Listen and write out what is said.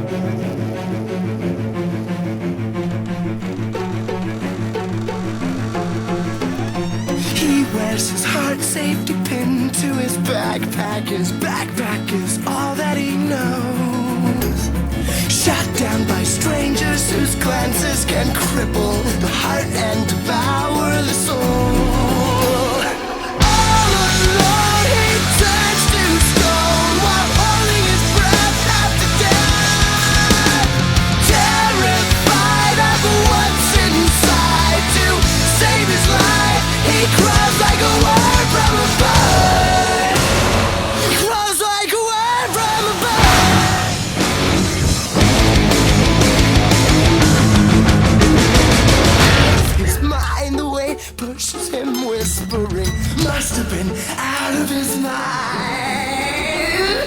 He wears his heart safety pin to his backpack. His backpack is all that he knows. Shot down by strangers whose glances can cripple the heart and devour the soul. All alone he turns to stone while holding his breath after death. Terrified of what's inside, to save his life he crawls like a worm from a bird. He crawls like a worm from a bird. His mind, the way pushes him whispering, must have been out of his mind.